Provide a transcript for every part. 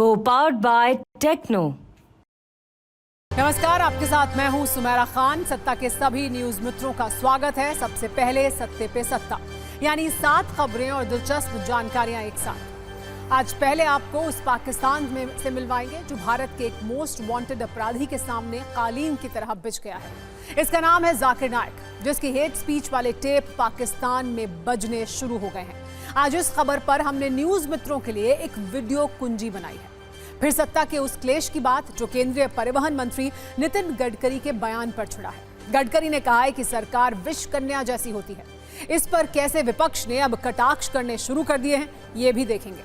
Co-powered by Techno। नमस्कार, आपके साथ मैं हूं सुमेरा खान। सत्ता के सभी न्यूज मित्रों का स्वागत है। सबसे पहले सत्ते पे सत्ता, यानी 7 खबरें और दिलचस्प जानकारियां एक साथ। आज पहले आपको उस पाकिस्तान में से मिलवाएंगे जो भारत के एक मोस्ट वांटेड अपराधी के सामने कालीन की तरह बिछ गया है। इसका नाम है जाकिर नाइक, जिसकी हेट स्पीच वाले टेप पाकिस्तान में बजने शुरू हो गए हैं। आज इस खबर पर हमने न्यूज मित्रों के लिए एक वीडियो कुंजी बनाई है। फिर सत्ता के उस क्लेश की बात जो केंद्रीय परिवहन मंत्री नितिन गडकरी के बयान पर छिड़ा है। गडकरी ने कहा है कि सरकार विष कन्या जैसी होती है। इस पर कैसे विपक्ष ने अब कटाक्ष करने शुरू कर दिए हैं, ये भी देखेंगे।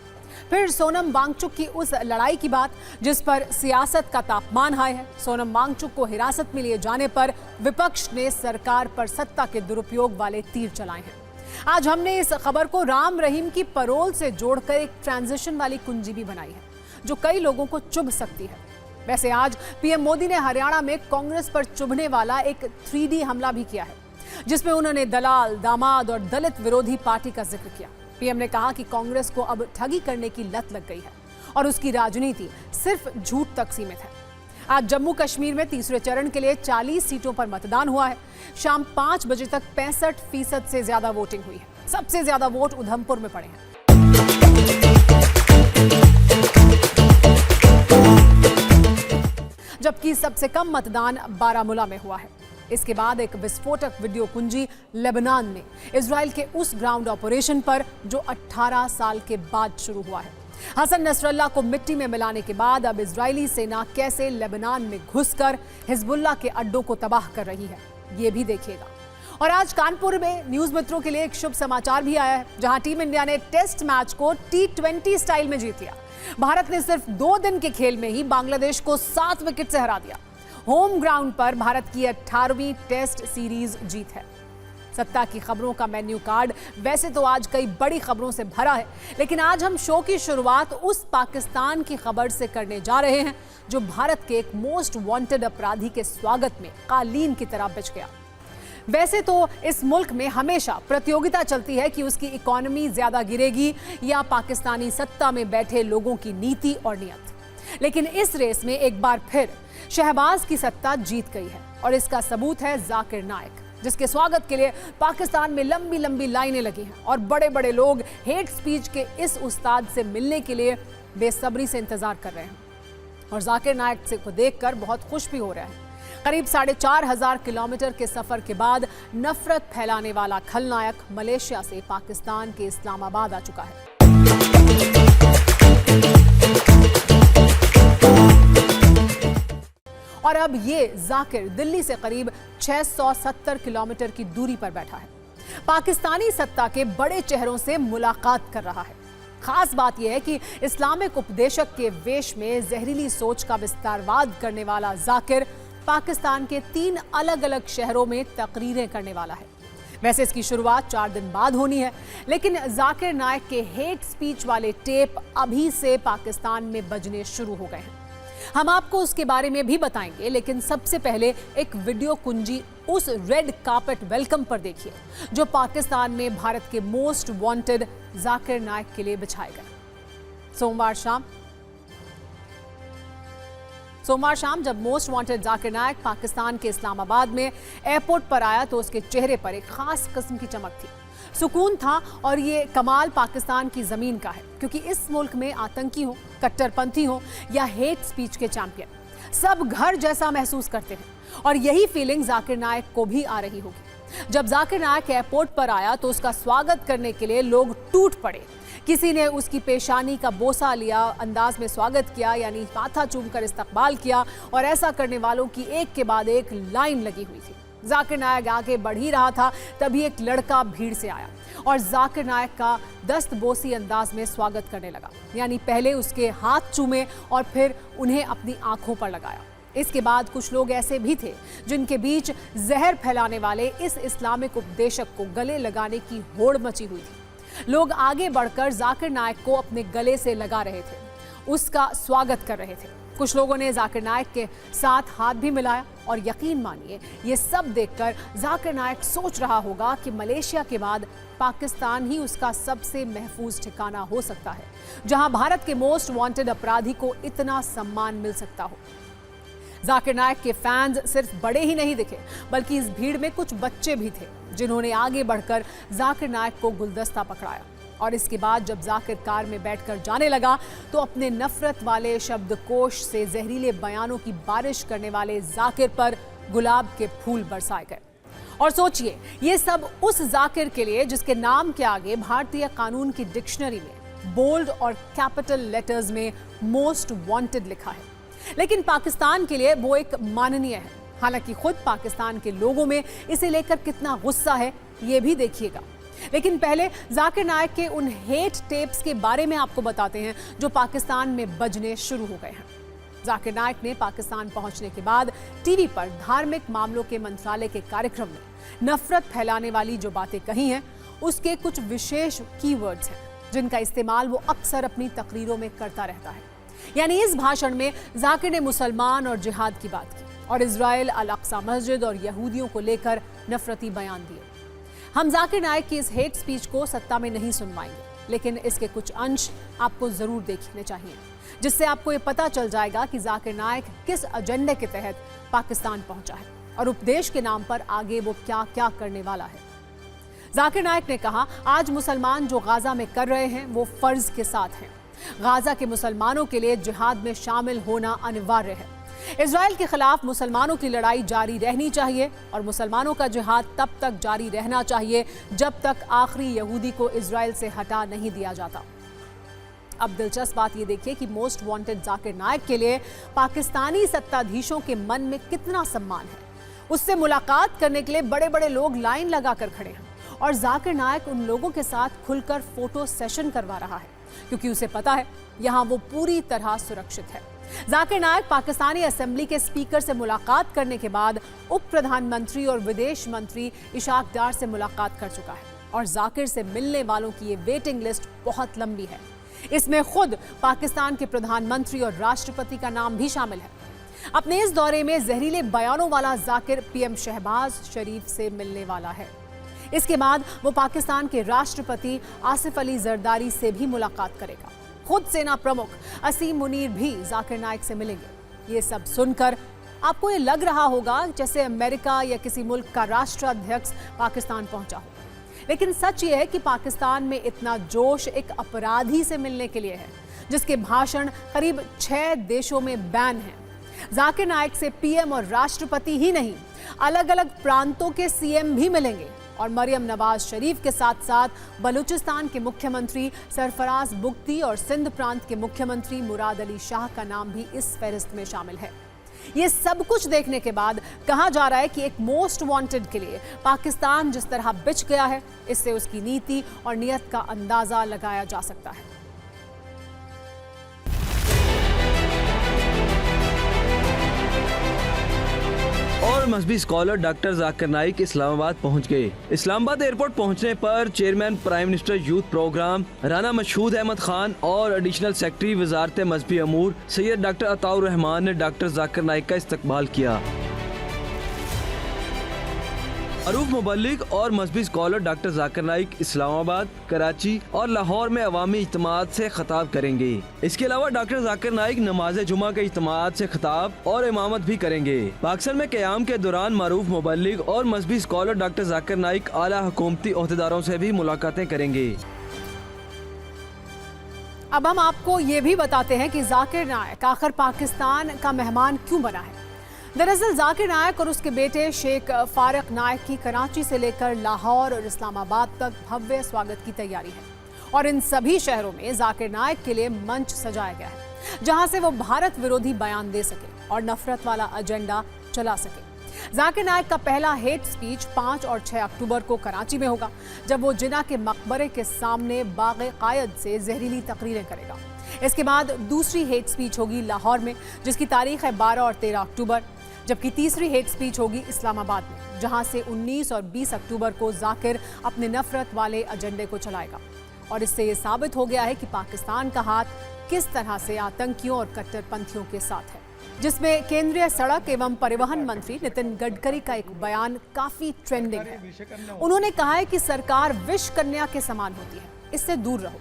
फिर सोनम वांगचुक की उस लड़ाई की बात जिस पर सियासत का तापमान हाई है। सोनम वांगचुक को हिरासत में लिए जाने पर विपक्ष ने सरकार पर सत्ता के दुरुपयोग वाले तीर चलाए हैं। आज हमने इस खबर को राम रहीम की परोल से जोड़कर एक ट्रांजिशन वाली कुंजी भी बनाई है जो कई लोगों को चुभ सकती है। वैसे आज पीएम मोदी ने हरियाणा में कांग्रेस पर चुभने वाला एक 3D हमला भी किया है, जिसमें उन्होंने दलाल, दामाद और दलित विरोधी पार्टी का जिक्र किया। पीएम ने कहा कि कांग्रेस को अब ठगी करने की लत लग गई है और उसकी राजनीति सिर्फ झूठ तक सीमित है। आज जम्मू कश्मीर में तीसरे चरण के लिए 40 सीटों पर मतदान हुआ है। शाम 5 बजे तक 65% से ज्यादा वोटिंग हुई है। सबसे ज्यादा वोट उधमपुर में पड़े हैं। जबकि सबसे कम मतदान बारामूला में हुआ है। इसके बाद एक विस्फोटक वीडियो कुंजी लेबनान में इजराइल के उस ग्राउंड ऑपरेशन पर जो 18 साल के बाद शुरू हुआ है। हसन नसरल्लाह को मिट्टी में मिलाने के बाद अब इजरायली सेना कैसे लेबनान में घुसकर हिजबुल्लाह के अड्डों को तबाह कर रही है, ये भी देखिएगा। और आज कानपुर में न्यूज मित्रों के लिए एक शुभ समाचार भी आया है, जहां टीम इंडिया ने टेस्ट मैच को T20 स्टाइल में जीत लिया। भारत ने सिर्फ 2 दिन के खेल में ही बांग्लादेश को 7 विकेट से हरा दिया। होम ग्राउंड पर भारत की 18वीं टेस्ट सीरीज जीत है। सत्ता की खबरों का मेन्यू कार्ड वैसे तो आज कई बड़ी खबरों से भरा है, लेकिन आज हम शो की शुरुआत उस पाकिस्तान की खबर से करने जा रहे हैं जो भारत के एक मोस्ट वांटेड अपराधी के स्वागत में कालीन की तरह बिछ गया। वैसे तो इस मुल्क में हमेशा प्रतियोगिता चलती है कि उसकी इकोनॉमी ज्यादा गिरेगी या पाकिस्तानी सत्ता में बैठे लोगों की नीति और नियत, लेकिन इस रेस में एक बार फिर शहबाज की सत्ता जीत गई है और इसका सबूत है जाकिर नाइक, जिसके स्वागत के लिए पाकिस्तान में लंबी लंबी लाइनें लगी हैं और बड़े बड़े लोग हेट स्पीच के इस उस्ताद से मिलने के लिए बेसब्री से इंतजार कर रहे हैं और जाकिर नाइक से को देखकर बहुत खुश भी हो रहे हैं। करीब 4,500 किलोमीटर के सफर के बाद नफरत फैलाने वाला खलनायक मलेशिया से पाकिस्तान के इस्लामाबाद आ चुका है। और अब ये जाकिर दिल्ली से करीब 670 किलोमीटर की दूरी पर बैठा है। पाकिस्तानी सत्ता के बड़े चेहरों से मुलाकात कर रहा है। खास बात यह है कि इस्लामिक उपदेशक के वेश में जहरीली सोच का विस्तारवाद करने वाला जाकिर पाकिस्तान के 3 अलग अलग शहरों में तकरीरें करने वाला है। वैसे इसकी शुरुआत 4 दिन बाद होनी है, लेकिन जाकिर नाइक के हेट स्पीच वाले टेप अभी से पाकिस्तान में बजने शुरू हो गए हैं। हम आपको उसके बारे में भी बताएंगे, लेकिन सबसे पहले एक वीडियो कुंजी उस रेड कार्पेट वेलकम पर देखिए जो पाकिस्तान में भारत के मोस्ट वांटेड जाकिर नाइक के लिए बिछाए गए। सोमवार शाम जब मोस्ट वांटेड जाकिर नाइक पाकिस्तान के इस्लामाबाद में एयरपोर्ट पर आया तो उसके चेहरे पर एक खास किस्म की चमक थी, सुकून था। और ये कमाल पाकिस्तान की जमीन का है, क्योंकि इस मुल्क में आतंकी हो, कट्टरपंथी हो या हेट स्पीच के चैंपियन, सब घर जैसा महसूस करते हैं और यही फीलिंग जाकिर नाइक को भी आ रही होगी। जब जाकिर नाइक एयरपोर्ट पर आया तो उसका स्वागत करने के लिए लोग टूट पड़े। किसी ने उसकी पेशानी का बोसा लिया, अंदाज में स्वागत किया, यानी माथा चूमकर इस्तकबाल किया, और ऐसा करने वालों की एक के बाद एक लाइन लगी हुई थी। जाकिर नाइक आगे बढ़ ही रहा था, तभी एक लड़का भीड़ से आया और जाकिर नाइक का दस्तबोसी अंदाज में स्वागत करने लगा, यानी पहले उसके हाथ चूमे और फिर उन्हें अपनी आंखों पर लगाया। इसके बाद कुछ लोग ऐसे भी थे जिनके बीच जहर फैलाने वाले इस इस्लामिक उपदेशक को गले लगाने की होड़ मची हुई थी। लोग आगे बढ़कर जाकिर नाइक को अपने गले से लगा रहे थे, उसका स्वागत कर रहे थे। कुछ लोगों ने जाकिर नाइक के साथ हाथ भी मिलाया और यकीन मानिए ये सब देखकर जाकिर नाइक सोच रहा होगा कि मलेशिया के बाद पाकिस्तान ही उसका सबसे महफूज ठिकाना हो सकता है, जहां भारत के मोस्ट वांटेड अपराधी को इतना सम्मान मिल सकता हो। जाकिर नाइक के फैंस सिर्फ बड़े ही नहीं दिखे, बल्कि इस भीड़ में कुछ बच्चे भी थे जिन्होंने आगे बढ़कर जाकिर नाइक को गुलदस्ता पकड़ाया। और इसके बाद जब जाकिर कार में बैठकर जाने लगा तो अपने नफरत वाले शब्दकोश से जहरीले बयानों की बारिश करने वाले जाकिर पर गुलाब के फूल बरसाए गए। और सोचिए, ये सब उस जाकिर के लिए जिसके नाम के आगे भारतीय कानून की डिक्शनरी में बोल्ड और कैपिटल लेटर्स में मोस्ट वांटेड लिखा है। लेकिन पाकिस्तान के लिए वो एक माननीय है। हालांकि खुद पाकिस्तान के लोगों में इसे लेकर कितना गुस्सा है ये भी देखिएगा। लेकिन पहले जाकिर नाइक के उन हेट टेप्स के बारे में आपको बताते हैं जो पाकिस्तान में बजने शुरू हो गए हैं। जाकिर नाइक ने पाकिस्तान पहुंचने के बाद टीवी पर धार्मिक मामलों के मंत्रालय के कार्यक्रम में नफरत फैलाने वाली जो बातें कही हैं, उसके कुछ विशेष कीवर्ड्स हैं जिनका इस्तेमाल वो अक्सर अपनी तकरीरों में करता रहता है। यानी इस भाषण में जाकिर ने मुसलमान और जिहाद की बात की और इजराइल, अल अक्सा मस्जिद और यहूदियों को लेकर नफरती बयान दिए। हम जाकिर नाइक की इस हेट स्पीच को सत्ता में नहीं सुनवाएंगे, लेकिन इसके कुछ अंश आपको जरूर देखने चाहिए, जिससे आपको ये पता चल जाएगा कि जाकिर नाइक किस एजेंडे के तहत पाकिस्तान पहुंचा है और उपदेश के नाम पर आगे वो क्या क्या करने वाला है। जाकिर नाइक ने कहा, आज मुसलमान जो गाजा में कर रहे हैं वो फर्ज के साथ हैं। गाजा के मुसलमानों के लिए जिहाद में शामिल होना अनिवार्य है। इजराइल के खिलाफ मुसलमानों की लड़ाई जारी रहनी चाहिए और मुसलमानों का जिहाद तब तक जारी रहना चाहिए जब तक आखिरी यहूदी को इजराइल से हटा नहीं दिया जाता। अब दिलचस्प बात यह देखिए कि मोस्ट वांटेड जाकिर नाइक के लिए पाकिस्तानी सत्ताधीशों के मन में कितना सम्मान है। उससे मुलाकात करने के लिए बड़े बड़े लोग लाइन लगाकर खड़े हैं और जाकिर नाइक उन लोगों के साथ खुलकर फोटो सेशन करवा रहा है, क्योंकि उसे पता है यहां वो पूरी तरह सुरक्षित है। जाकिर नाइक पाकिस्तानी असेंबली के स्पीकर से मुलाकात करने के बाद उप प्रधानमंत्री और विदेश मंत्री इशाक डार से मुलाकात कर चुका है और जाकिर से मिलने वालों की ये वेटिंग लिस्ट बहुत लंबी है। इसमें खुद पाकिस्तान के प्रधानमंत्री और राष्ट्रपति का नाम भी शामिल है। अपने इस दौरे में जहरीले बयानों वाला जाकिर पीएम शहबाज शरीफ से मिलने वाला है। इसके बाद वो पाकिस्तान के राष्ट्रपति आसिफ अली जरदारी से भी मुलाकात करेगा। खुद सेना प्रमुख असीम मुनीर भी जाकिर नाइक से मिलेंगे। ये सब सुनकर आपको ये लग रहा होगा जैसे अमेरिका या किसी मुल्क का राष्ट्राध्यक्ष पाकिस्तान पहुंचा हो, लेकिन सच ये है कि पाकिस्तान में इतना जोश एक अपराधी से मिलने के लिए है जिसके भाषण करीब 6 देशों में बैन हैं। जाकिर नाइक से पीएम और राष्ट्रपति ही नहीं, अलग अलग प्रांतों के सीएम भी मिलेंगे और मरियम नवाज शरीफ के साथ साथ बलूचिस्तान के मुख्यमंत्री सरफराज बुगटी और सिंध प्रांत के मुख्यमंत्री मुराद अली शाह का नाम भी इस फहरिस्त में शामिल है। ये सब कुछ देखने के बाद कहा जा रहा है कि एक मोस्ट वांटेड के लिए पाकिस्तान जिस तरह बिछ गया है, इससे उसकी नीति और नियत का अंदाजा लगाया जा सकता है। और मजहबी स्कॉलर डॉक्टर जाकिर नाइक इस्लामाबाद पहुंच गए। इस्लामाबाद एयरपोर्ट पहुंचने पर chairman prime minister youth programme Rana Mashhood Ahmed Khan और एडिशनल सेक्रेटरी वजारत मजहबी अमूर सैयद डॉक्टर अताउर रहमान ने डॉक्टर जाकिर नाइक का इस्तकबाल किया। अरूफ मुबल्लिग और मजहबी स्कॉलर डॉक्टर जाकिर नाइक इस्लामाबाद, कराची और लाहौर में अवामी इज्तिमात से खिताब करेंगे। इसके अलावा डॉक्टर जाकिर नाइक नमाज जुमा के इज्तिमात से खिताब और इमामत भी करेंगे। पाकिस्तान में क़याम के दौरान मरूफ मुबल्लिग और मजहबी स्कॉलर डॉक्टर जाकिर नाइक आला हुकूमती ओहदेदारों से भी मुलाकातें करेंगे। अब हम आपको ये भी बताते हैं कि जाकिर नाइक आखिर पाकिस्तान का मेहमान क्यों बना है। दरअसल जाकिर नाइक और उसके बेटे शेख फारक नाइक की कराची से लेकर लाहौर और इस्लामाबाद तक भव्य स्वागत की तैयारी है और इन सभी शहरों में जाकिर नाइक के लिए मंच सजाया गया है जहां से वो भारत विरोधी बयान दे सके और नफरत वाला एजेंडा चला सके। जाकिर नाइक का पहला हेट स्पीच 5 और 6 अक्टूबर को कराची में होगा, जब वो जिना के मकबरे के सामने बाग़े क़ायद से जहरीली तकरीरें करेगा। इसके बाद दूसरी हेट स्पीच होगी लाहौर में, जिसकी तारीख है 12 और 13 अक्टूबर, जबकि तीसरी हेट स्पीच होगी इस्लामाबाद में, जहां से 19 और 20 अक्टूबर को जाकिर अपने नफरत वाले एजेंडे को चलाएगा। और इससे ये साबित हो गया है कि पाकिस्तान का हाथ किस तरह से आतंकियों और कट्टरपंथियों के साथ है, जिसमें केंद्रीय सड़क एवं परिवहन मंत्री नितिन गडकरी का एक बयान काफी ट्रेंडिंग है। उन्होंने कहा है कि सरकार विष कन्या के समान होती है, इससे दूर रहो।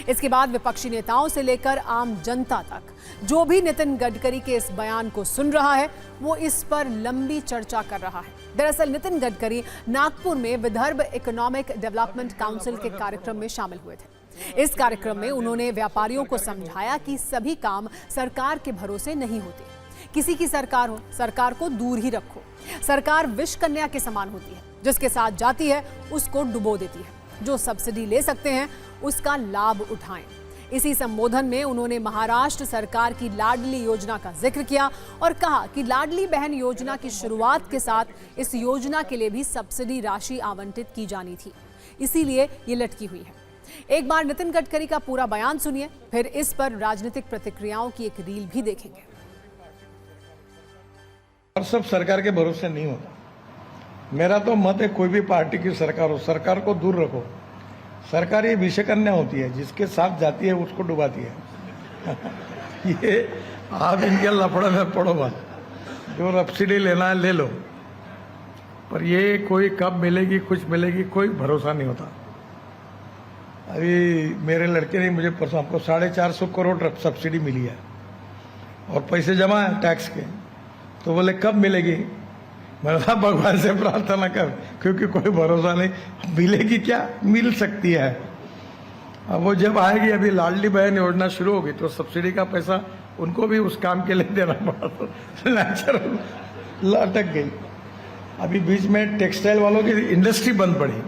इसके बाद विपक्षी नेताओं से लेकर आम जनता तक जो भी नितिन गडकरी के इस बयान को सुन रहा है, वो इस पर लंबी चर्चा कर रहा है। दरअसल नितिन गडकरी नागपुर में विदर्भ इकोनॉमिक डेवलपमेंट काउंसिल के कार्यक्रम में शामिल हुए थे। इस कार्यक्रम में उन्होंने व्यापारियों को समझाया कि सभी काम सरकार के भरोसे नहीं होते। किसी की सरकार हो, सरकार को दूर ही रखो। सरकार विष कन्या के समान होती है, जिसके साथ जाती है उसको डुबो देती है। जो सब्सिडी ले सकते हैं उसका लाभ उठाएं। इसी संबोधन में उन्होंने महाराष्ट्र सरकार की लाडली योजना का जिक्र किया और कहा कि लाडली बहन योजना की शुरुआत के साथ इस योजना के लिए भी सब्सिडी राशि आवंटित की जानी थी, इसीलिए ये लटकी हुई है। एक बार नितिन गडकरी का पूरा बयान सुनिए, फिर इस पर राजनीतिक प्रतिक्रियाओं की एक रील भी देखेंगे। और सब सरकार के भरोसे नहीं होता। मेरा तो मत है, कोई भी पार्टी की सरकार हो, सरकार को दूर रखो। सरकार ये विषय कन्या होती है, जिसके साथ जाती है उसको डुबाती है। ये आप इनके लफड़े में पड़ो मत। जो सब्सिडी लेना है ले लो, पर ये कोई कब मिलेगी, कुछ मिलेगी, कोई भरोसा नहीं होता। अभी मेरे लड़के ने मुझे परसों हमको 450 करोड़ सब्सिडी मिली है और पैसे जमा है टैक्स के, तो बोले कब मिलेगी। मैंने कहा भगवान से प्रार्थना कर, क्योंकि कोई भरोसा नहीं। मिलेगी क्या, मिल सकती है। अब वो जब आएगी, अभी लाडली बहन योजना शुरू होगी तो सब्सिडी का पैसा उनको भी उस काम के लिए देना पड़ा, तो नेचुरल लटक गई। अभी बीच में टेक्सटाइल वालों की इंडस्ट्री बंद पड़ी,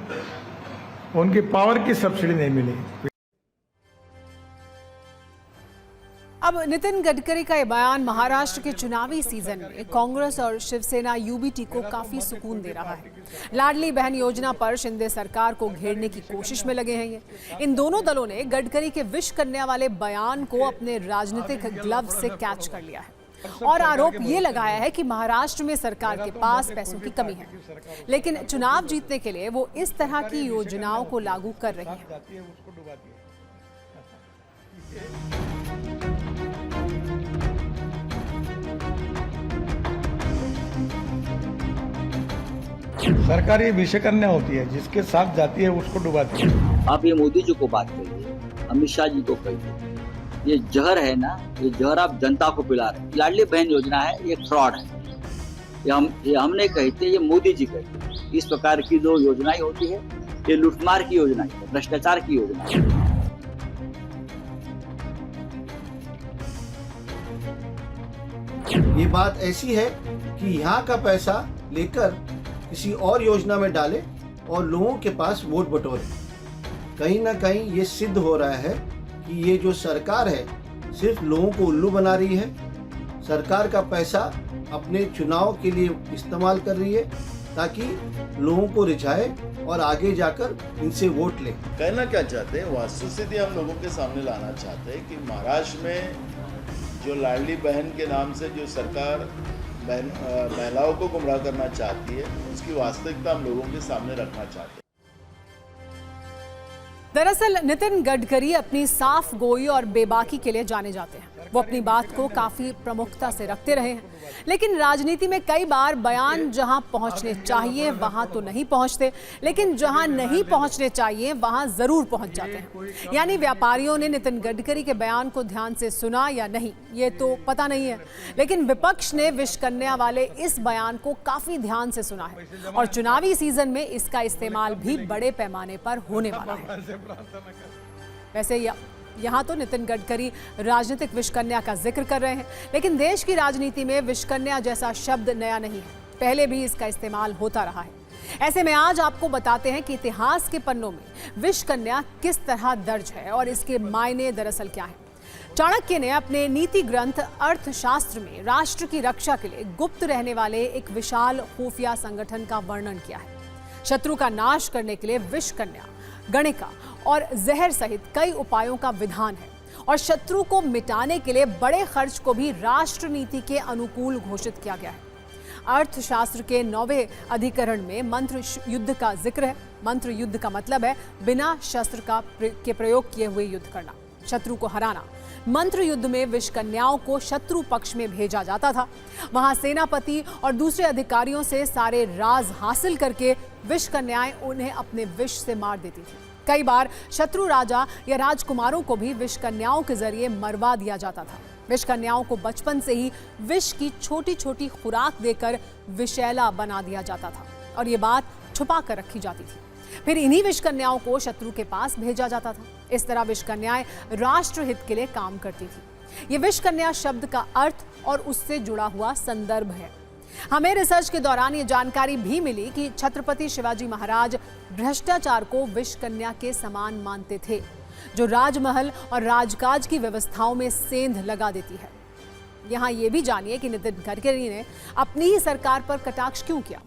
उनकी पावर की सब्सिडी नहीं मिली। अब नितिन गडकरी का ये बयान महाराष्ट्र के चुनावी सीजन में कांग्रेस और शिवसेना यूबीटी को काफी सुकून दे रहा है। लाडली बहन योजना पर शिंदे सरकार को घेरने की कोशिश में लगे हैं ये। इन दोनों दलों ने गडकरी के विष कन्या वाले बयान को अपने राजनीतिक ग्लव से कैच कर लिया है और आरोप ये लगाया है कि महाराष्ट्र में सरकार के पास पैसों की कमी है, लेकिन चुनाव जीतने के लिए वो इस तरह की योजनाओं को लागू कर रही है। सरकार ये विषय कन्या होती है, जिसके साथ जाती है उसको डुबाती है। आप ये मोदी जी को बात करिए, अमित शाह जी को कहिए, ये जहर है ना, ये जहर आप जनता को पिला रहे हैं। लाडली बहन योजना है, ये फ्रॉड है। ये हमने कही थे, ये मोदी जी कहते। इस प्रकार की जो योजनाएं होती है, ये लूटमार की योजना है, भ्रष्टाचार की योजना है। ये बात ऐसी है कि यहाँ का पैसा लेकर किसी और योजना में डाले और लोगों के पास वोट बटोरे। कहीं ना कहीं ये सिद्ध हो रहा है कि ये जो सरकार है सिर्फ लोगों को उल्लू बना रही है। सरकार का पैसा अपने चुनाव के लिए इस्तेमाल कर रही है ताकि लोगों को रिझाए और आगे जाकर इनसे वोट ले। कहना क्या चाहते हैं, वास्तुस्थिति हम लोगों के सामने लाना चाहते हैं कि महाराष्ट्र में जो लाडली बहन के नाम से जो सरकार महिलाओं को गुमराह करना चाहती है, उसकी वास्तविकता हम लोगों के सामने रखना चाहते हैं। दरअसल नितिन गडकरी अपनी साफ गोई और बेबाकी के लिए जाने जाते हैं। वो अपनी बात को काफी प्रमुखता से रखते रहे हैं, लेकिन राजनीति में कई बार बयान जहां पहुंचने चाहिए वहां तो नहीं पहुंचते, लेकिन जहां नहीं पहुंचने चाहिए वहां जरूर पहुंच जाते हैं। यानी व्यापारियों ने नितिन गडकरी के बयान को ध्यान से सुना या नहीं, ये तो पता नहीं है, लेकिन विपक्ष ने विष कन्या वाले इस बयान को काफी ध्यान से सुना है और चुनावी सीजन में इसका इस्तेमाल भी बड़े पैमाने पर होने वाला है। वैसे यहाँ तो नितिन गडकरी राजनीतिक विषकन्या का जिक्र कर रहे हैं, लेकिन देश की राजनीति में विषकन्या जैसा शब्द नया नहीं है, पहले भी इसका इस्तेमाल होता रहा है। ऐसे में आज आपको बताते हैं कि इतिहास के पन्नों में विषकन्या किस तरह दर्ज है और इसके मायने दरअसल क्या है। चाणक्य ने अपने नीति ग्रंथ अर्थशास्त्र में राष्ट्र की रक्षा के लिए गुप्त रहने वाले एक विशाल खुफिया संगठन का वर्णन किया है। शत्रु का नाश करने के लिए विषकन्या, गणिका और जहर सहित कई उपायों का विधान है और शत्रु को मिटाने के लिए बड़े खर्च को भी राष्ट्र नीति के अनुकूल घोषित किया गया है। अर्थशास्त्र के 9वें अधिकरण में मंत्र युद्ध का जिक्र है। मंत्र युद्ध का मतलब है बिना शस्त्र के प्रयोग किए हुए युद्ध करना। शत्रु को हराना। मंत्र युद्ध में विष कन्याओं को शत्रु पक्ष में भेजा जाता था। वहां सेनापति और दूसरे अधिकारियों से सारे राज हासिल करके विष कन्याएं उन्हें अपने विष से मार देती थी। कई बार शत्रु राजा या राजकुमारों को भी विष कन्याओं के जरिए मरवा दिया जाता था। विष कन्याओं को बचपन से ही विष की छोटी छोटी खुराक देकर विषैला बना दिया जाता था और ये बात छुपा कर रखी जाती थी। फिर इन्हीं विष कन्याओं को शत्रु के पास भेजा जाता था। इस तरह विष कन्याएं राष्ट्र हित के लिए काम करती थी। ये विष कन्या शब्द का अर्थ और उससे जुड़ा हुआ संदर्भ है। हमें रिसर्च के दौरान ये जानकारी भी मिली कि छत्रपति शिवाजी महाराज भ्रष्टाचार को विष कन्या के समान मानते थे, जो राजमहल और राजकाज की व्यवस्थाओं में सेंध लगा देती है। यहाँ ये भी जानिए कि नितिन गडकरी ने अपनी ही सरकार पर कटाक्ष क्यों किया।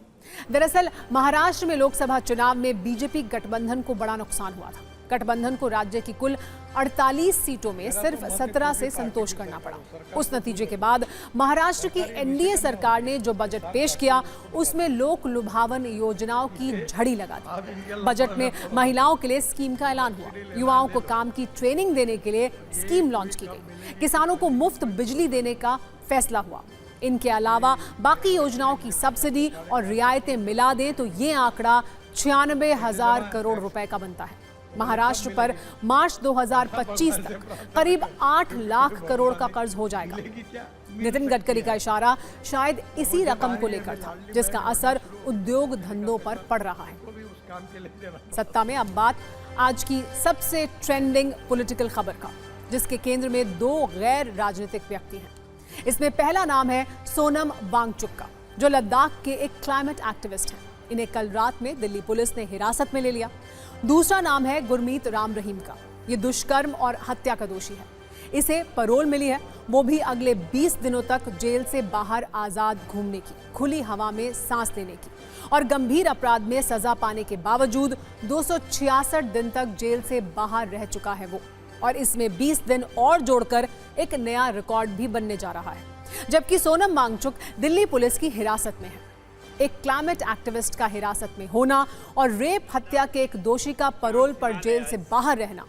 दरअसल महाराष्ट्र में लोकसभा चुनाव में बीजेपी गठबंधन को बड़ा नुकसान हुआ था। गठबंधन को राज्य की कुल 48 सीटों में सिर्फ 17 से संतोष करना पड़ा। उस नतीजे के बाद महाराष्ट्र की एनडीए सरकार ने जो बजट पेश किया उसमें लोक लुभावन योजनाओं की झड़ी लगा दी। बजट में महिलाओं के लिए स्कीम का ऐलान हुआ, युवाओं को काम की ट्रेनिंग देने के लिए स्कीम लॉन्च की गई, किसानों को मुफ्त बिजली देने का फैसला हुआ। इनके अलावा बाकी योजनाओं की सब्सिडी और रियायतें मिला दें तो ये आंकड़ा 96,000 करोड़ रुपए का बनता है। महाराष्ट्र पर मार्च 2025 तक करीब 8 लाख करोड़ का कर्ज हो जाएगा। नितिन गडकरी का इशारा शायद इसी रकम को लेकर था, जिसका असर उद्योग धंधों पर पड़ रहा है। सत्ता में अब बात आज की सबसे ट्रेंडिंग पॉलिटिकल खबर का, जिसके केंद्र में 2 गैर राजनीतिक व्यक्ति हैं। इसमें पहला नाम है सोनम वांगचुक का, जो लद्दाख के एक क्लाइमेट एक्टिविस्ट हैं। इन्हें कल रात में दिल्ली पुलिस ने हिरासत में ले लिया। दूसरा नाम है गुरमीत राम रहीम का। ये दुष्कर्म और हत्या का दोषी है। इसे पैरोल मिली है, वो भी अगले 20 दिनों तक जेल से बाहर आजाद घूमने की, खुली हवा में सांस लेने की। और गंभीर अपराध में सजा पाने के बावजूद 266 दिन तक जेल से बाहर रह चुका है वो। और इसमें 20 दिन और जोड़कर एक नया रिकॉर्ड भी बनने जा रहा है। जबकि सोनम वांगचुक दिल्ली पुलिस की हिरासत में है। एक क्लाइमेट एक्टिविस्ट का हिरासत में होना और रेप हत्या के एक दोषी का पैरोल पर जेल से बाहर रहना,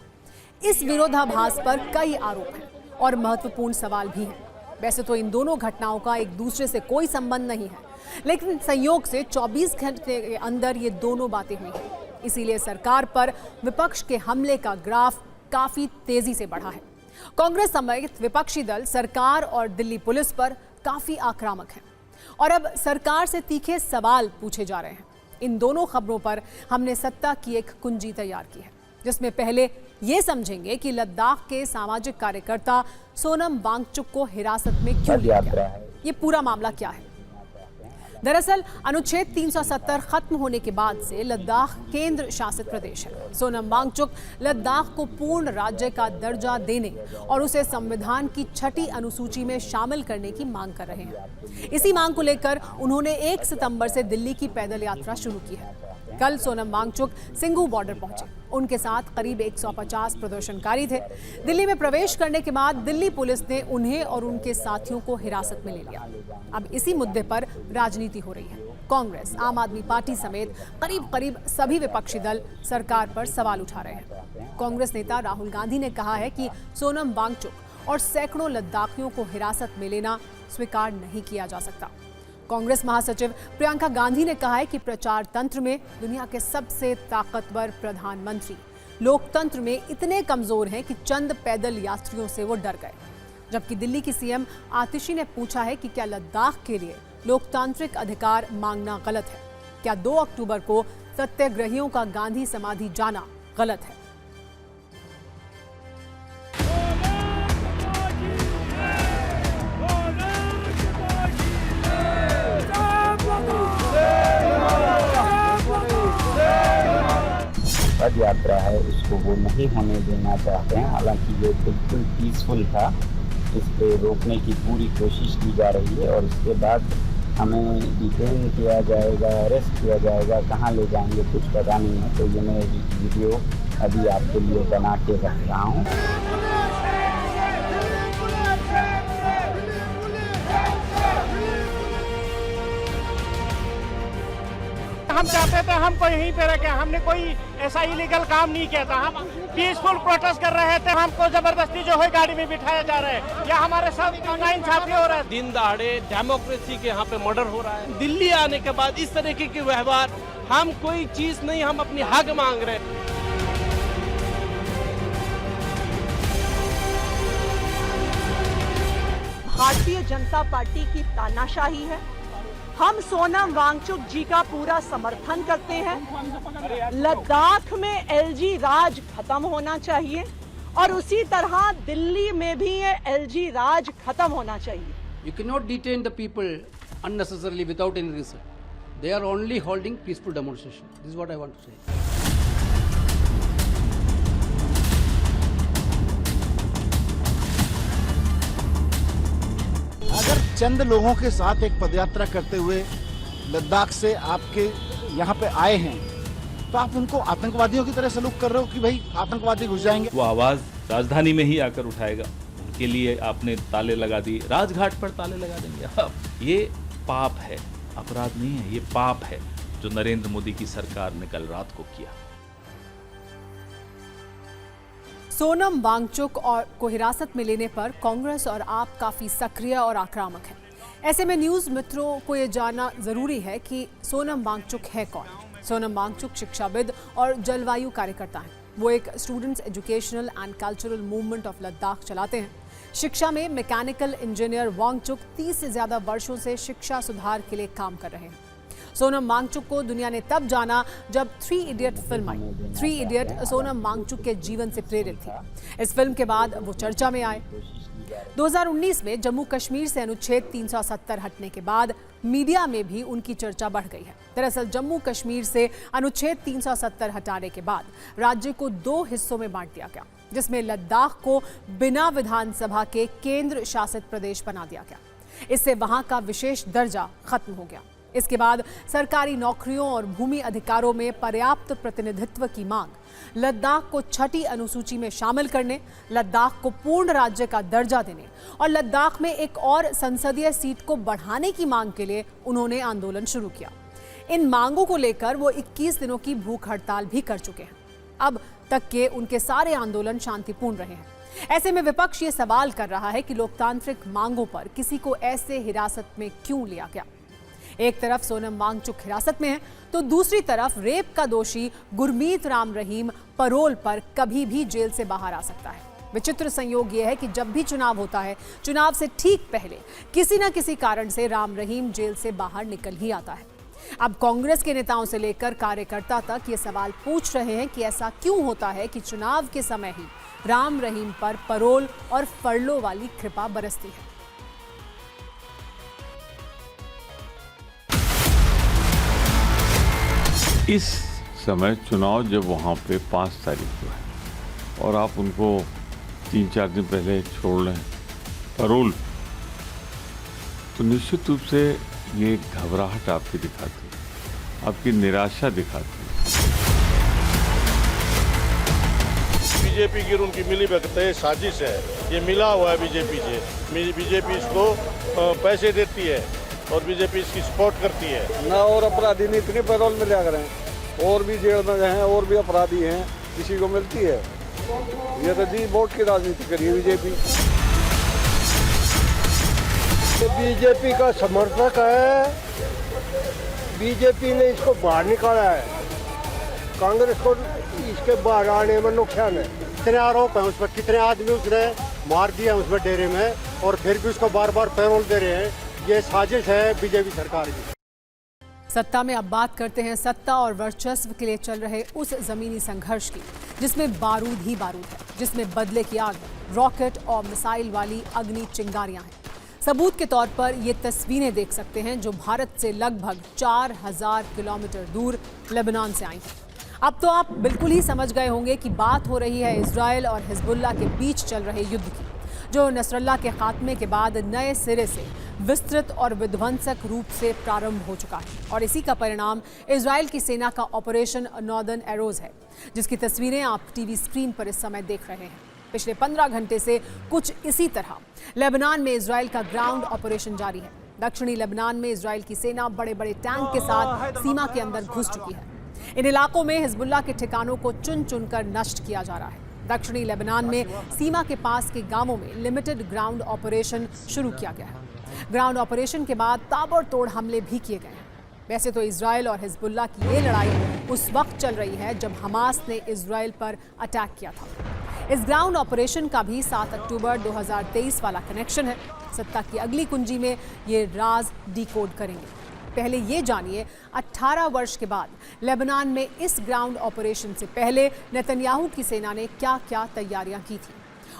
इस विरोधाभास पर कई आरोप हैं और महत्वपूर्ण सवाल भी हैं। वैसे तो इन दोनों घटनाओं का एक दूसरे से कोई संबंध नहीं है, लेकिन संयोग से 24 घंटे के अंदर ये दोनों बातें हुई हैं। इसीलिए सरकार पर विपक्ष के हमले का ग्राफ काफी तेजी से बढ़ा है। कांग्रेस समेत विपक्षी दल सरकार और दिल्ली पुलिस पर काफी आक्रामक हैं और अब सरकार से तीखे सवाल पूछे जा रहे हैं। इन दोनों खबरों पर हमने सत्ता की एक कुंजी तैयार की है, जिसमें पहले ये समझेंगे कि लद्दाख के सामाजिक कार्यकर्ता सोनम वांगचुक को हिरासत में क्यों लिया गया, ये पूरा मामला क्या है। दरअसल अनुच्छेद 370 खत्म होने के बाद से लद्दाख केंद्र शासित प्रदेश है। सोनम वांगचुक लद्दाख को पूर्ण राज्य का दर्जा देने और उसे संविधान की 6ठी अनुसूची में शामिल करने की मांग कर रहे हैं। इसी मांग को लेकर उन्होंने 1 सितंबर से दिल्ली की पैदल यात्रा शुरू की है। कल सोनम वांगचुक सिंघू बॉर्डर पहुंचे। उनके साथ करीब 150 प्रदर्शनकारी थे। दिल्ली में प्रवेश करने के बाद दिल्ली पुलिस ने उन्हें और उनके साथियों को हिरासत में ले लिया। अब इसी मुद्दे पर राजनीति हो रही है। कांग्रेस, आम आदमी पार्टी समेत करीब सभी विपक्षी दल सरकार पर सवाल उठा रहे हैं। कांग्रेस नेता राहुल गांधी ने कहा है कि सोनम वांगचुक और सैकड़ों लद्दाखियों को हिरासत में लेना स्वीकार नहीं किया जा सकता। कांग्रेस महासचिव प्रियंका गांधी ने कहा है कि प्रचार तंत्र में दुनिया के सबसे ताकतवर प्रधानमंत्री लोकतंत्र में इतने कमजोर हैं कि चंद पैदल यात्रियों से वो डर गए। जबकि दिल्ली की सीएम आतिशी ने पूछा है कि क्या लद्दाख के लिए लोकतांत्रिक अधिकार मांगना गलत है? क्या 2 अक्टूबर को सत्याग्रहियों का गांधी समाधि जाना गलत है? पद यात्रा है उसको वो नहीं होने देना चाहते हैं। हालांकि ये बिल्कुल पीसफुल था, इस पे रोकने की पूरी कोशिश की जा रही है और उसके बाद हमें डिटेन किया जाएगा, अरेस्ट किया जाएगा, कहाँ ले जाएंगे कुछ पता नहीं है। तो ये मैं वीडियो अभी आपके लिए बना के रख रहा हूँ। हम चाहते थे हमको यहीं पे रखे, हमने कोई ऐसा इलीगल काम नहीं किया था। हम पीसफुल प्रोटेस्ट कर रहे थे, हमको जबरदस्ती जो है गाड़ी में बिठाया जा रहा है या हमारे साथ नाइंसाफी हो रहा है। दिन दहाड़े डेमोक्रेसी के यहाँ पे मर्डर हो रहा है। दिल्ली आने के बाद इस तरीके के व्यवहार, हम कोई चीज नहीं, हम अपनी हक मांग रहे हैं। भारतीय जनता पार्टी की तानाशाही है। हम सोनम वांगचुक जी का पूरा समर्थन करते हैं। लद्दाख में एलजी राज खत्म होना चाहिए और उसी तरह दिल्ली में भी ये एलजी राज खत्म होना चाहिए। You cannot detain the people unnecessarily without any reason. They are only holding peaceful demonstration. This is what I want to say. अगर चंद लोगों के साथ एक पदयात्रा करते हुए लद्दाख से आपके यहाँ पे आए हैं तो आप उनको आतंकवादियों की तरह सलूक कर रहे हो कि भाई आतंकवादी घुस जाएंगे। वो आवाज राजधानी में ही आकर उठाएगा, उनके लिए आपने ताले लगा दिए, राजघाट पर ताले लगा देंगे। ये पाप है, अपराध नहीं है, ये पाप है जो नरेंद्र मोदी की सरकार ने कल रात को किया। सोनम वांगचुक को हिरासत में लेने पर कांग्रेस और आप काफी सक्रिय और आक्रामक हैं। ऐसे में न्यूज मित्रों को ये जानना जरूरी है कि सोनम वांगचुक है कौन। सोनम वांगचुक शिक्षाविद और जलवायु कार्यकर्ता हैं। वो एक students educational and cultural movement of Ladakh चलाते हैं। शिक्षा में मैकेनिकल इंजीनियर वांगचुक 30 से ज्यादा वर्षों से शिक्षा सुधार के लिए काम कर रहे हैं। सोनम वांगचुक को दुनिया ने तब जाना जब 3 इडियट फिल्म आई। 3 इडियट सोनम वांगचुक के जीवन से प्रेरित थी। इस फिल्म के बाद वो चर्चा में आए। 2019 में जम्मू कश्मीर से अनुच्छेद 370 हटने के बाद मीडिया में भी उनकी चर्चा बढ़ गई है। दरअसल जम्मू कश्मीर से अनुच्छेद 370 हटाने के बाद राज्य को 2 हिस्सों में बांट दिया गया, जिसमें लद्दाख को बिना विधानसभा के केंद्र शासित प्रदेश बना दिया गया। इससे वहां का विशेष दर्जा खत्म हो गया। इसके बाद सरकारी नौकरियों और भूमि अधिकारों में पर्याप्त प्रतिनिधित्व की मांग, लद्दाख को 6ठी अनुसूची में शामिल करने, लद्दाख को पूर्ण राज्य का दर्जा देने और लद्दाख में एक और संसदीय सीट को बढ़ाने की मांग के लिए उन्होंने आंदोलन शुरू किया। इन मांगों को लेकर वो 21 दिनों की भूख हड़ताल भी कर चुके हैं। अब तक के उनके सारे आंदोलन शांतिपूर्ण रहे हैं। ऐसे में विपक्ष ये सवाल कर रहा है कि लोकतांत्रिक मांगों पर किसी को ऐसे हिरासत में क्यों लिया गया। एक तरफ सोनम वांगचुक हिरासत में है तो दूसरी तरफ रेप का दोषी गुरमीत राम रहीम परोल पर कभी भी जेल से बाहर आ सकता है। विचित्र संयोग यह है कि जब भी चुनाव होता है, चुनाव से ठीक पहले किसी न किसी कारण से राम रहीम जेल से बाहर निकल ही आता है। अब कांग्रेस के नेताओं से लेकर कार्यकर्ता तक ये सवाल पूछ रहे हैं कि ऐसा क्यों होता है कि चुनाव के समय ही राम रहीम पर परोल और फरलो वाली कृपा बरसती है। इस समय चुनाव जब वहाँ पे 5 तारीख को है और आप उनको 3-4 दिन पहले छोड़ लें परोल, तो निश्चित रूप से ये घबराहट आपकी दिखाती है, आपकी निराशा दिखाती है। बीजेपी की उनकी मिली भगत है, साजिश है, ये मिला हुआ है बीजेपी से। बीजेपी इसको पैसे देती है और बीजेपी इसकी सपोर्ट करती है ना। और अपराधी ने इतने पैरोल में लिया करें, और भी जेल में हैं, और भी अपराधी हैं, किसी को मिलती है। ये तो जी वोट की राजनीति करी है बीजेपी। बीजेपी का समर्थक है, बीजेपी ने इसको बाहर निकाला है, कांग्रेस को इसके बाहर आने में नुकसान है। कितने आरोप हैं उस पर, कितने आदमी उसने मार दिया उस पर डेरे में, और फिर भी उसको बार बार पैरोल दे रहे हैं। ये साजिश है बीजेपी सरकार की। सत्ता में अब बात करते हैं सत्ता और वर्चस्व के लिए चल रहे उस जमीनी संघर्ष की, जिसमें बारूद ही बारूद है, जिसमें बदले की आग, रॉकेट और मिसाइल वाली अग्नि चिंगारियां हैं। सबूत के तौर पर ये तस्वीरें देख सकते हैं जो भारत से लगभग 4000 किलोमीटर दूर लेबनान से आई हैं। अब तो आप बिल्कुल ही समझ गए होंगे कि बात हो रही है इजरायल और हिजबुल्लाह के बीच चल रहे युद्ध की, जो नसरल्लाह के खात्मे के बाद नए सिरे से विस्तृत और विध्वंसक रूप से प्रारंभ हो चुका है। और इसी का परिणाम इजरायल की सेना का ऑपरेशन नॉर्दर्न एरोज है, जिसकी तस्वीरें आप टीवी स्क्रीन पर इस समय देख रहे हैं। पिछले 15 घंटे से कुछ इसी तरह लेबनान में इजरायल का ग्राउंड ऑपरेशन जारी है। दक्षिणी लेबनान में इजराइल की सेना बड़े बड़े टैंक के साथ सीमा के अंदर घुस चुकी है। इन इलाकों में हिजबुल्लाह के ठिकानों को चुन चुनकर नष्ट किया जा रहा है। दक्षिणी लेबनान में सीमा के पास के गांवों में लिमिटेड ग्राउंड ऑपरेशन शुरू किया गया है। ग्राउंड ऑपरेशन के बाद ताबड़तोड़ हमले भी किए गए हैं। वैसे तो इजराइल और हिजबुल्लाह की ये लड़ाई उस वक्त चल रही है जब हमास ने इजराइल पर अटैक किया था। इस ग्राउंड ऑपरेशन का भी 7 अक्टूबर 2023 वाला कनेक्शन है। सत्ता की अगली कुंजी में ये राज डिकोड करेंगे। पहले ये जानिए 18 वर्ष के बाद लेबनान में इस ग्राउंड ऑपरेशन से पहले नेतन्याहू की सेना ने क्या क्या तैयारियां की थी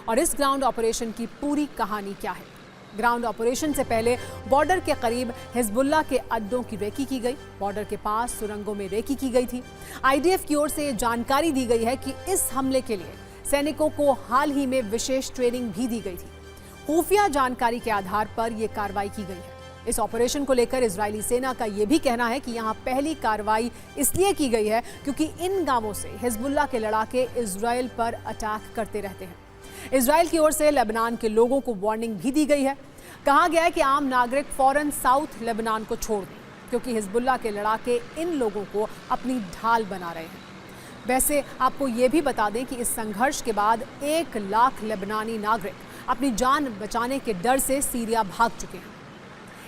और इस ग्राउंड ऑपरेशन की पूरी कहानी क्या है। ग्राउंड ऑपरेशन से पहले बॉर्डर के करीब हिजबुल्लाह के अड्डों की रेकी की गई। बॉर्डर के पास सुरंगों में रेकी की गई थी। आईडीएफ की ओर से जानकारी दी गई है कि इस हमले के लिए सैनिकों को हाल ही में विशेष ट्रेनिंग भी दी गई थी। खुफिया जानकारी के आधार पर यह कार्रवाई की गई है। इस ऑपरेशन को लेकर इजरायली सेना का यह भी कहना है कि यहां पहली कार्रवाई इसलिए की गई है क्योंकि इन गांवों से हिजबुल्लाह के लड़ाके इजराइल पर अटैक करते रहते हैं। इजराइल की ओर से लेबनान के लोगों को वार्निंग भी दी गई है। कहा गया है कि आम नागरिक फौरन साउथ लेबनान को छोड़ दें क्योंकि हिजबुल्लाह के लड़ाके इन लोगों को अपनी ढाल बना रहे हैं। वैसे आपको ये भी बता दें कि इस संघर्ष के बाद 1 लाख लेबनानी नागरिक अपनी जान बचाने के डर से सीरिया भाग चुके हैं।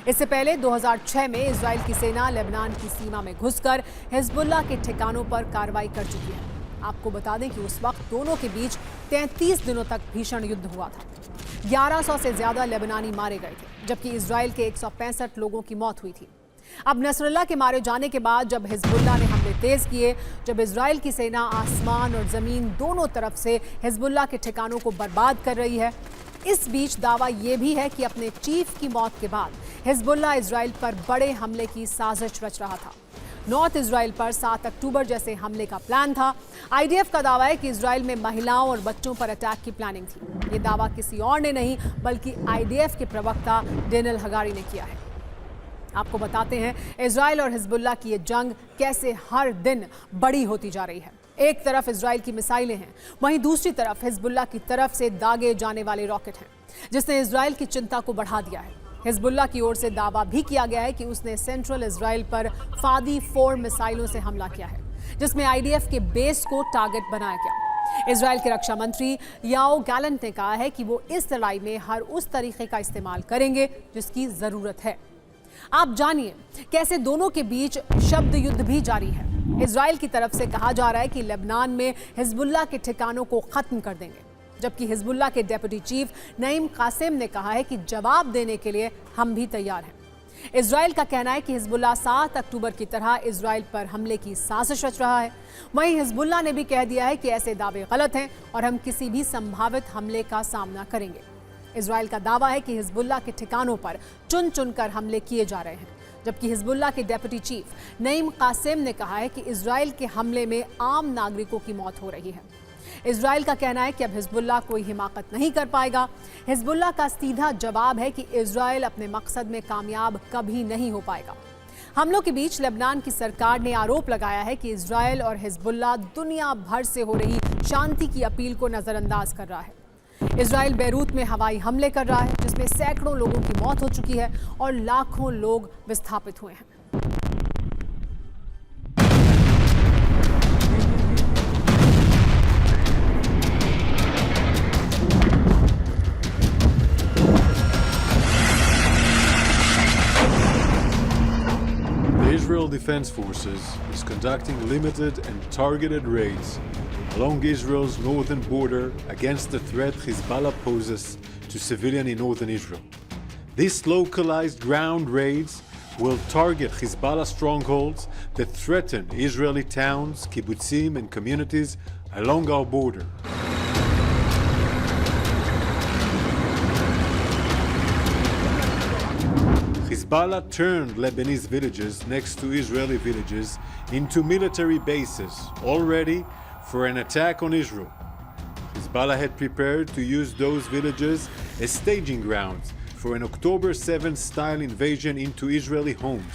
इससे पहले 2006 में इजराइल की सेना लेबनान की सीमा में घुसकर हिजबुल्लाह के ठिकानों पर कार्रवाई कर चुकी है। आपको बता दें कि उस वक्त दोनों के बीच 33 दिनों तक भीषण युद्ध हुआ था। 1100 से ज्यादा लेबनानी मारे गए थे जबकि इजराइल के 165 लोगों की मौत हुई थी। अब नसरुल्लाह के मारे जाने के बाद जब हिजबुल्लाह ने हमले तेज किए, जब इजराइल की सेना आसमान और जमीन दोनों तरफ से हिजबुल्लाह के ठिकानों को बर्बाद कर रही है, इस बीच दावा यह भी है कि अपने चीफ की मौत के बाद हिजबुल्लाह इजराइल पर बड़े हमले की साजिश रच रहा था। नॉर्थ इजराइल पर 7 अक्टूबर जैसे हमले का प्लान था। आईडीएफ का दावा है कि इजराइल में महिलाओं और बच्चों पर अटैक की प्लानिंग थी। ये दावा किसी और ने नहीं बल्कि आईडीएफ के प्रवक्ता डेनियल हगारी ने किया है। आपको बताते हैं इजराइल और हिजबुल्लाह की ये जंग कैसे हर दिन बड़ी होती जा रही है। एक तरफ इजराइल की मिसाइलें हैं, वहीं दूसरी तरफ हिजबुल्लाह की तरफ से दागे जाने वाले रॉकेट हैं, जिसने इजराइल की चिंता को बढ़ा दिया है। हिजबुल्लाह की ओर से दावा भी किया गया है कि उसने सेंट्रल इजराइल पर फादी 4 मिसाइलों से हमला किया है, जिसमें आईडीएफ के बेस को टारगेट बनाया गया। इजराइल के रक्षा मंत्री याओ गैलेंट ने कहा है कि वो इस लड़ाई में हर उस तरीके का इस्तेमाल करेंगे जिसकी जरूरत है। आप जानिए कैसे दोनों के बीच शब्द युद्ध भी जारी है। इजराइल की तरफ से कहा जा रहा है कि लेबनान में हिजबुल्लाह के ठिकानों को खत्म कर देंगे, जबकि हिजबुल्लाह के डेप्यूटी चीफ नईम कासिम ने कहा है कि जवाब देने के लिए हम भी तैयार हैं। इजराइल का कहना है कि हिजबुल्लाह 7 अक्टूबर की तरह इजराइल पर हमले की साजिश रच रहा है। वहीं हिजबुल्लाह ने भी कह दिया है कि ऐसे दावे गलत हैं और हम किसी भी संभावित हमले का सामना करेंगे। इजराइल का दावा है कि हिजबुल्लाह के ठिकानों पर चुन चुनकर हमले किए जा रहे हैं, जबकि हिजबुल्लाह के डेप्यूटी चीफ नईम कासिम ने कहा है कि इजराइल के हमले में आम नागरिकों की मौत हो रही है। इजराइल का कहना है कि अब हिजबुल्लाह कोई हिमाकत नहीं कर पाएगा। हिजबुल्लाह का सीधा जवाब है कि इजराइल अपने मकसद में कामयाब कभी नहीं हो पाएगा। हमलों के बीच लेबनान की सरकार ने आरोप लगाया है कि इजराइल और हिजबुल्लाह दुनिया भर से हो रही शांति की अपील को नजरअंदाज कर रहा है। इजराइल बेरूत में हवाई हमले कर रहा है, जिसमें सैकड़ों लोगों की मौत हो चुकी है और लाखों लोग विस्थापित हुए हैं। The Israel Defense Forces is conducting limited and targeted raids along Israel's northern border against the threat Hezbollah poses to civilians in northern Israel. These localized ground raids will target Hezbollah strongholds that threaten Israeli towns, kibbutzim, and communities along our border. Hezbollah turned Lebanese villages next to Israeli villages into military bases, all ready for an attack on Israel. Hezbollah had prepared to use those villages as staging grounds for an October 7th style invasion into Israeli homes.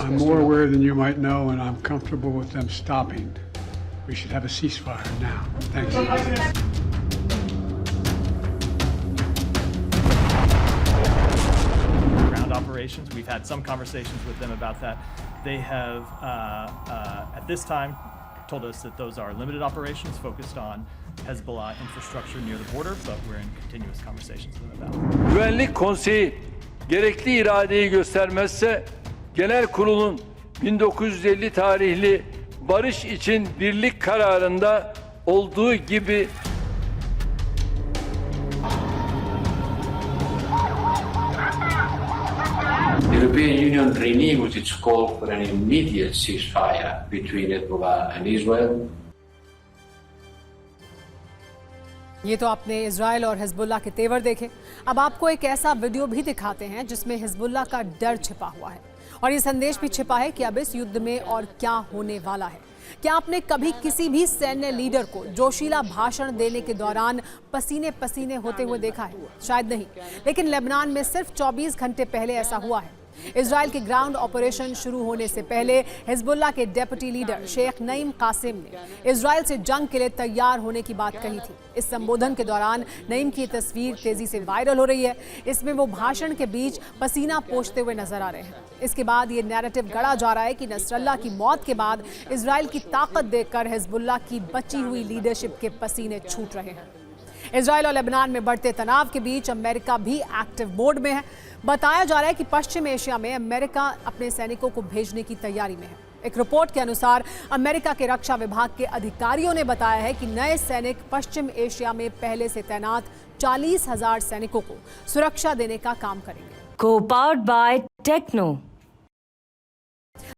I'm more aware than you might know, and I'm comfortable with them stopping. We should have a ceasefire now. Thank you. Ground operations, we've had some conversations with them about that. They have, at this time, told us that those are limited operations focused on Hezbollah infrastructure near the border, but we're in continuous conversations with them about it. Güvenlik Konseyi gerekli iradeyi göstermezse Genel Kurul'un 1950 tarihli barış için birlik kararında olduğu gibi The European Union renews its call for an immediate ceasefire between Hezbollah and Israel. ये तो आपने Israel और Hezbollah के तेवर देखे। अब आपको एक ऐसा वीडियो भी दिखाते हैं जिसमें हिजबुल्लाह का डर छिपा हुआ है और ये संदेश भी छिपा है कि अब इस युद्ध में और क्या होने वाला है। क्या आपने कभी किसी भी सैन्य लीडर को जोशीला भाषण देने के दौरान पसीने पसीने होते हुए देखा है? शायद नहीं, लेकिन लेबनान में सिर्फ 24 घंटे पहले ऐसा हुआ है। इजराइल के ग्राउंड ऑपरेशन शुरू होने से पहले हिजबुल्लाह के डेप्यूटी लीडर शेख नईम कासिम ने इजराइल से जंग के लिए तैयार होने की बात कही थी। इस संबोधन के दौरान नईम की तस्वीर तेजी से वायरल हो रही है। इसमें वो भाषण के बीच पसीना पोंछते हुए नजर आ रहे हैं। इसके बाद ये नैरेटिव गढ़ा जा रहा है कि नसरल्लाह की मौत के बाद इजराइल की ताकत देखकर हिजबुल्लाह की बची हुई लीडरशिप के पसीने छूट रहे हैं। इजराइल और लेबनान में बढ़ते तनाव के बीच अमेरिका भी एक्टिव मोड में है। बताया जा रहा है कि पश्चिम एशिया में अमेरिका अपने सैनिकों को भेजने की तैयारी में है। एक रिपोर्ट के अनुसार अमेरिका के रक्षा विभाग के अधिकारियों ने बताया है कि नए सैनिक पश्चिम एशिया में पहले से तैनात 40,000 सैनिकों को सुरक्षा देने का काम करेंगे। Co-powered by Techno।